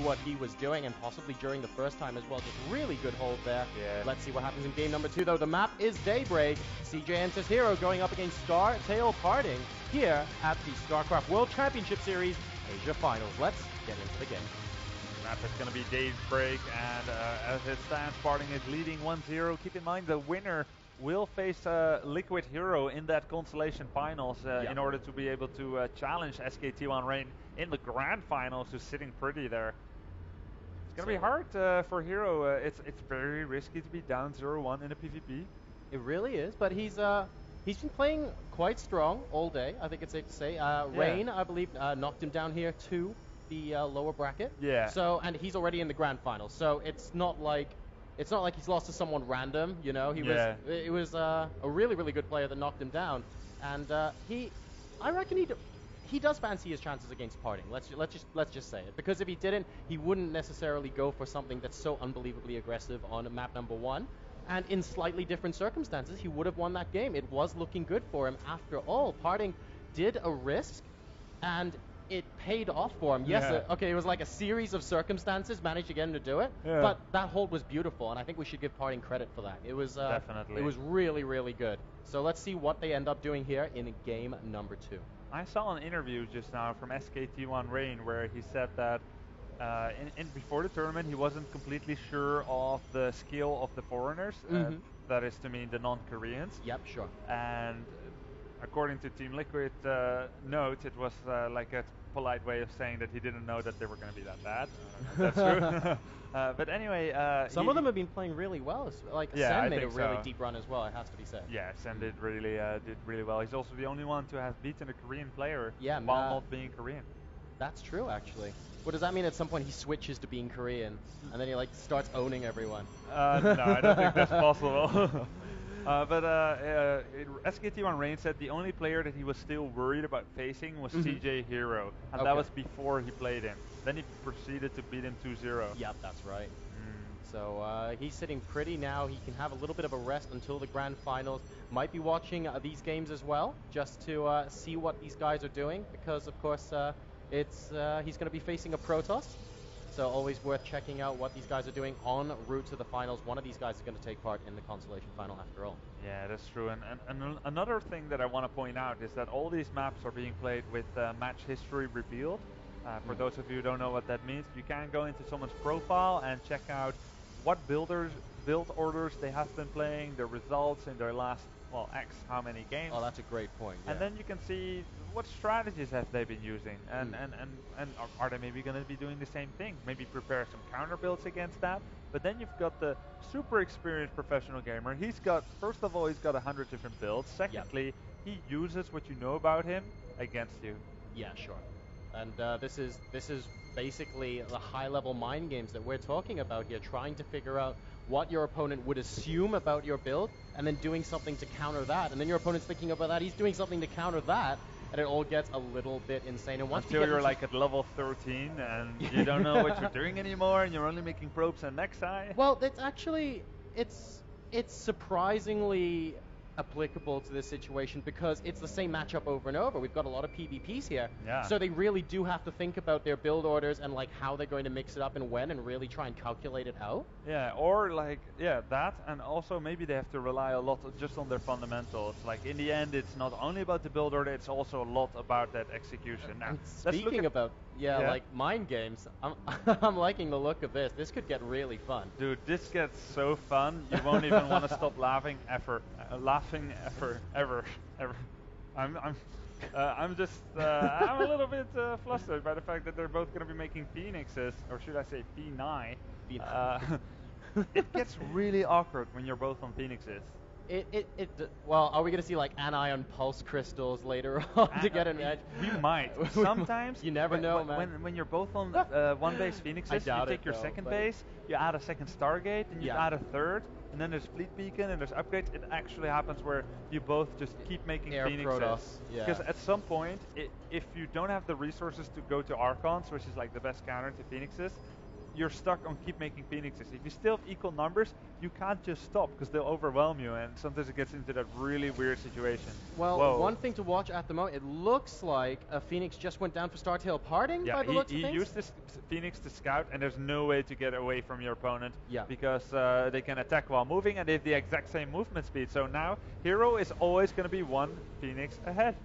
what he was doing, and possibly during the first time as well. Just really good hold there. Yeah. Let's see what happens in game number 2, though. The map is Daybreak. CJ..HERO going up against StarTale.PartinG here at the StarCraft World Championship Series Asia Finals. Let's get into the game. The map is going to be Daybreak, and as it stands, Parting is leading 1-0. Keep in mind, the winner will face Liquid.HERO in that Constellation Finals in order to be able to challenge SKT1 Rain in the Grand Finals, who's sitting pretty there. It's going to be hard for Hero. It's very risky to be down 0-1 in a PvP. It really is, but he's been playing quite strong all day, I think it's safe to say. Rain, I believe, knocked him down here to the lower bracket. Yeah. So, and he's already in the Grand Finals, so it's not like he's lost to someone random, you know. It was a really, really good player that knocked him down, and I reckon he does fancy his chances against Parting. Let's just say it, because if he didn't, he wouldn't necessarily go for something that's so unbelievably aggressive on map number 1. And in slightly different circumstances, he would have won that game. It was looking good for him after all. Parting did a risk, and it paid off for him. Yes, okay, it was like a series of circumstances managed to get him to do it, but that hold was beautiful, and I think we should give Parting credit for that. It was definitely. It was really, really good. So let's see what they end up doing here in game number 2. I saw an interview just now from SKT1 Rain where he said that before the tournament he wasn't completely sure of the skill of the foreigners. That is to mean the non-Koreans. Yep, sure. And according to Team Liquid note, it was like a polite way of saying that he didn't know that they were going to be that bad. That's true. But anyway, some of them have been playing really well. Like Sen made a really deep run as well. It has to be said. Yeah, Sen did really well. He's also the only one to have beaten a Korean player while not being Korean. That's true, actually. What does that mean? At some point he switches to being Korean, and then he like starts owning everyone. No, I don't think that's possible. But SKT1 Rain said the only player that he was still worried about facing was CJ.HERO, and that was before he played him. Then he proceeded to beat him 2-0. Yep, that's right. So he's sitting pretty now. He can have a little bit of a rest until the Grand Finals. Might be watching these games as well, just to see what these guys are doing, because of course he's going to be facing a Protoss. So always worth checking out what these guys are doing en route to the finals. One of these guys is going to take part in the Constellation Final after all. Yeah, that's true. And another thing that I want to point out is that all these maps are being played with match history revealed. For those of you who don't know what that means, you can go into someone's profile and check out what build orders they have been playing, their results in their last, well, X how many games. Oh, that's a great point. Yeah. And then you can see what strategies have they been using, and are they maybe going to be doing the same thing? Maybe prepare some counter builds against that. But then you've got the super experienced professional gamer. He's got, first of all, he's got 100 different builds. Secondly, he uses what you know about him against you. Yeah, sure. And this is basically the high-level mind games that we're talking about here, trying to figure out what your opponent would assume about your build, and then doing something to counter that. And then your opponent's thinking about that, he's doing something to counter that, and it all gets a little bit insane. And once until you're like at level 13 and you don't know what you're doing anymore, and you're only making probes and Nexi. Well, it's actually, it's surprisingly applicable to this situation, because it's the same matchup over and over. We've got a lot of PvPs here, so they really do have to think about their build orders and like how they're going to mix it up and when, and really try and calculate it out. Yeah, or like that, and also maybe they have to rely a lot just on their fundamentals. Like in the end, it's not only about the build order; it's also a lot about that execution. Now, and speaking about like mind games, I'm liking the look of this. This could get really fun. Dude, this gets so fun. You won't even want to stop laughing ever. Ever. I'm just I'm a little bit flustered by the fact that they're both going to be making Phoenixes, or should I say Phoenix. It gets really awkward when you're both on Phoenixes. Well, are we going to see like anion pulse crystals later on to get an edge? We might. Sometimes. You never know, man. When you're both on one base Phoenixes, you take your second base, you add a second Stargate, and you add a third, and then there's Fleet Beacon, and there's upgrades. It actually happens where you both just keep making Phoenixes. Because at some point, if you don't have the resources to go to Archons, which is like the best counter to Phoenixes, you're stuck on keep making Phoenixes. If you still have equal numbers, you can't just stop because they'll overwhelm you, and sometimes it gets into that really weird situation. Well, one thing to watch at the moment, it looks like a Phoenix just went down for StarTale.PartinG by the looks of things. He used this Phoenix to scout, and there's no way to get away from your opponent because they can attack while moving, and they have the exact same movement speed. So now Hero is always going to be one Phoenix ahead.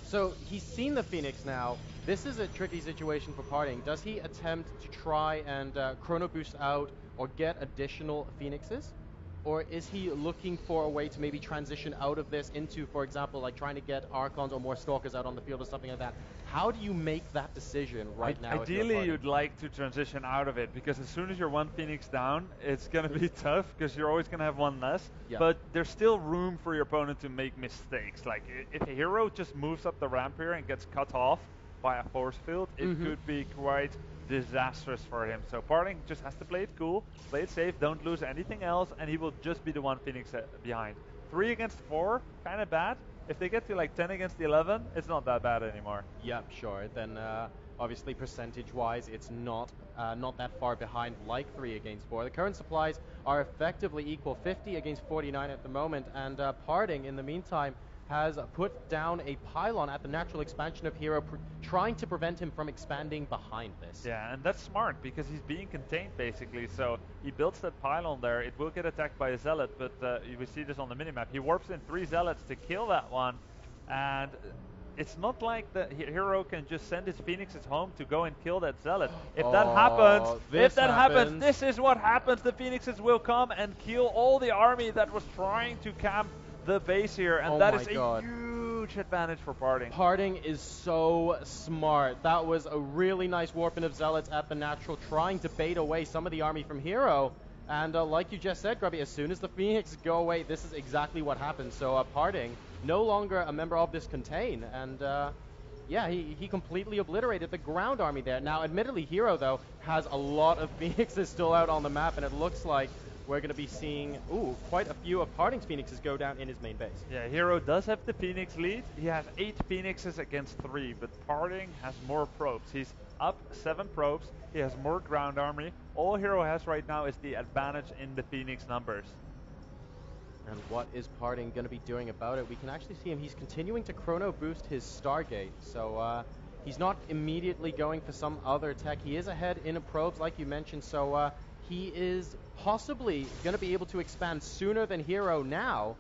So he's seen the Phoenix now. This is a tricky situation for PartinG. Does he attempt to try and chrono boost out or get additional Phoenixes? Or is he looking for a way to maybe transition out of this into, for example, like trying to get Archons or more Stalkers out on the field or something like that? How do you make that decision right now? Ideally, you'd like to transition out of it, because as soon as you're one Phoenix down, it's going to be tough, because you're always going to have one less. But there's still room for your opponent to make mistakes. Like, if a hero just moves up the ramp here and gets cut off by a force field, it could be quite disastrous for him. So PartinG just has to play it cool, play it safe, don't lose anything else, and he will just be the one Phoenix behind. 3 against 4, kind of bad. If they get to like 10 against 11, it's not that bad anymore. Yeah, sure. Then obviously percentage-wise, it's not that far behind like 3 against 4. The current supplies are effectively equal, 50 against 49 at the moment, and PartinG in the meantime has put down a pylon at the natural expansion of Hero, trying to prevent him from expanding behind this. Yeah, and that's smart, because he's being contained basically, so he builds that pylon there. It will get attacked by a Zealot, but we see this on the minimap. He warps in 3 Zealots to kill that one, and it's not like the Hero can just send his Phoenixes home to go and kill that Zealot. If that happens, this is what happens. The Phoenixes will come and kill all the army that was trying to camp the base here, and that is a huge advantage for PartinG. PartinG is so smart. That was a really nice warping of Zealots at the natural, trying to bait away some of the army from Hero. And like you just said, Grubby, as soon as the Phoenix go away, this is exactly what happens. So PartinG, no longer a member of this contain, and yeah, he completely obliterated the ground army there. Now, admittedly, Hero, though, has a lot of Phoenixes still out on the map, and it looks like we're going to be seeing, quite a few of PartinG's Phoenixes go down in his main base. Yeah, Hero does have the Phoenix lead. He has 8 Phoenixes against 3, but PartinG has more probes. He's up 7 probes. He has more ground army. All Hero has right now is the advantage in the Phoenix numbers. And what is PartinG going to be doing about it? We can actually see him. He's continuing to chrono boost his Stargate. So he's not immediately going for some other tech. He is ahead in probes, like you mentioned. So he is possibly going to be able to expand sooner than Hero now.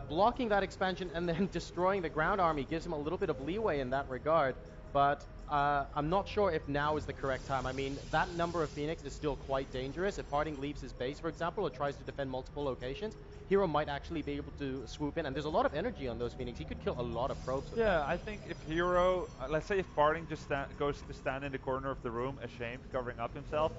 Blocking that expansion and then destroying the ground army gives him a little bit of leeway in that regard. But I'm not sure if now is the correct time. I mean, that number of Phoenix is still quite dangerous. If PartinG leaves his base, for example, or tries to defend multiple locations, Hero might actually be able to swoop in. And there's a lot of energy on those Phoenix. He could kill a lot of probes with that. I think if Hero, let's say if PartinG just goes to stand in the corner of the room, ashamed, covering up himself,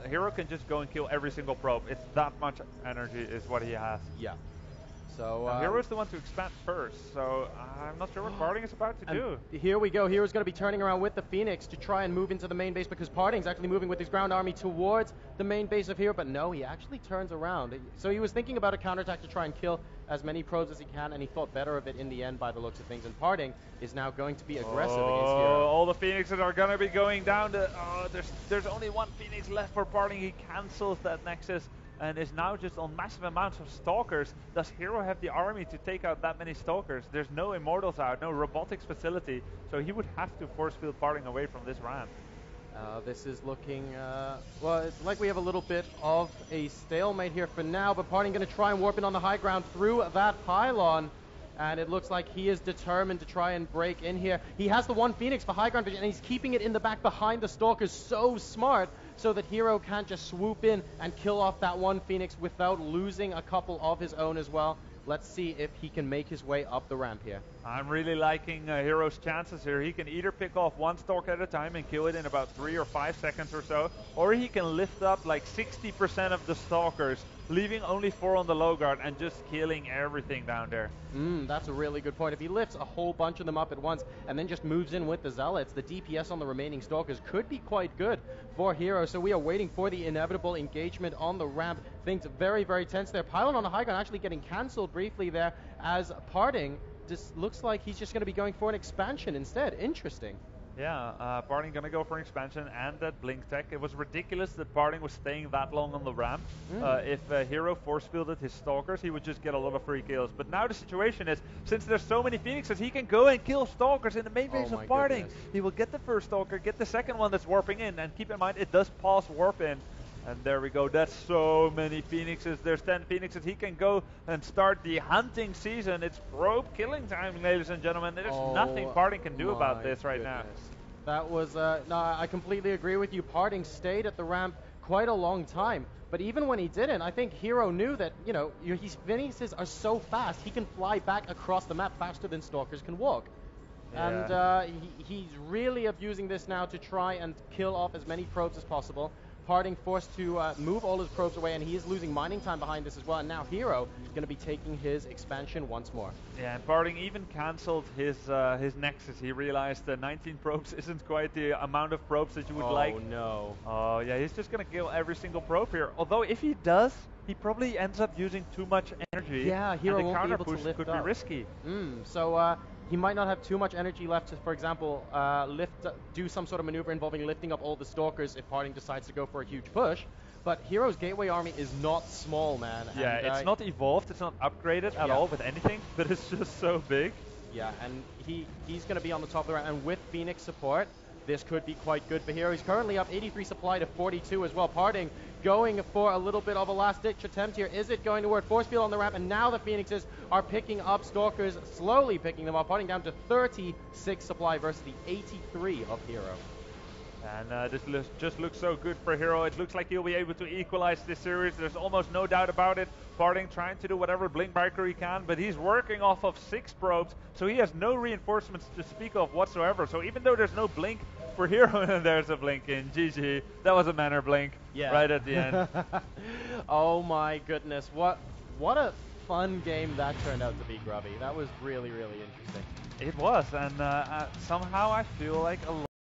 Hero can just go and kill every single probe. It's that much energy is what he has. Yeah. So Hero is the one to expand first, so I'm not sure what PartinG is about to do. Here we go. Hero's going to be turning around with the Phoenix to try and move into the main base, because PartinG's actually moving with his ground army towards the main base of Hero, but no, he actually turns around. So he was thinking about a counterattack to try and kill as many probes as he can, and he thought better of it in the end by the looks of things. And PartinG is now going to be aggressive against Hero. All the Phoenixes are going to be going down. There's only 1 Phoenix left for PartinG. He cancels that Nexus and is now just on massive amounts of Stalkers. Does Hero have the army to take out that many Stalkers? There's no Immortals out, no Robotics facility, so he would have to force field PartinG away from this ramp. This is looking, well, it's like we have a little bit of a stalemate here for now, but PartinG going to try and warp in on the high ground through that pylon. And it looks like he is determined to try and break in here. He has the 1 Phoenix for high ground vision, and he's keeping it in the back behind the Stalkers, so smart, so that Hero can't just swoop in and kill off that 1 Phoenix without losing a couple of his own as well. Let's see if he can make his way up the ramp here. I'm really liking Hero's chances here. He can either pick off 1 Stalker at a time and kill it in about 3 or 5 seconds or so, or he can lift up like 60% of the Stalkers, leaving only 4 on the low guard and just killing everything down there. That's a really good point. If he lifts a whole bunch of them up at once and then just moves in with the Zealots, the DPS on the remaining Stalkers could be quite good for Hero. So we are waiting for the inevitable engagement on the ramp. Things very, very tense there. Pylon on the high ground actually getting cancelled briefly there, as PartinG just looks like he's just going to be going for an expansion instead. Interesting. Yeah, Parting gonna go for expansion and that blink tech. It was ridiculous that Parting was staying that long on the ramp. If Hero force fielded his stalkers, he would just get a lot of free kills. But now the situation is, since there's so many Phoenixes, he can go and kill stalkers in the main base of Parting. Goodness. He will get the first stalker, get the second one that's warping in, and keep in mind it does pause warp in. And there we go, that's so many Phoenixes. There's 10 Phoenixes. He can go and start the hunting season. It's probe killing time, ladies and gentlemen. There's nothing Parting can do about this right now. That was, no, I completely agree with you. Parting stayed at the ramp quite a long time. But even when he didn't, I think Hero knew that, you know, his Phoenixes are so fast, he can fly back across the map faster than Stalkers can walk. Yeah. And he's really abusing this now to try and kill off as many probes as possible. Parting forced to move all his probes away, and he is losing mining time behind this as well. And now Hero is going to be taking his expansion once more. Yeah, and Parting even cancelled his Nexus. He realized that 19 probes isn't quite the amount of probes that you would like. Oh no. Oh yeah, he's just going to kill every single probe here. Although if he does, he probably ends up using too much energy. Yeah, Hero and the won't counter be able push to lift could up. be risky. So he might not have too much energy left to, for example, do some sort of maneuver involving lifting up all the Stalkers if Parting decides to go for a huge push. But Hero's Gateway army is not small, man. Yeah, and, it's not evolved, it's not upgraded at all with anything, but it's just so big. Yeah, and he's going to be on the top of the round, and with Phoenix support, this could be quite good for Hero. He's currently up 83 supply to 42 as well. Parting going for a little bit of a last-ditch attempt here. Is it going to work? Force field on the ramp, and now the Phoenixes are picking up Stalkers, slowly picking them up, Parting down to 36 supply versus the 83 of Hero. And this just looks so good for Hero. It looks like he'll be able to equalize this series. There's almost no doubt about it. Parting trying to do whatever blink breaker he can, but he's working off of 6 probes, so he has no reinforcements to speak of whatsoever. So even though there's no blink for Hero, and there's a blink in GG. That was a manner blink right at the end. Oh my goodness, what a fun game that turned out to be, Grubby. That was really, really interesting. It was, and somehow I feel like a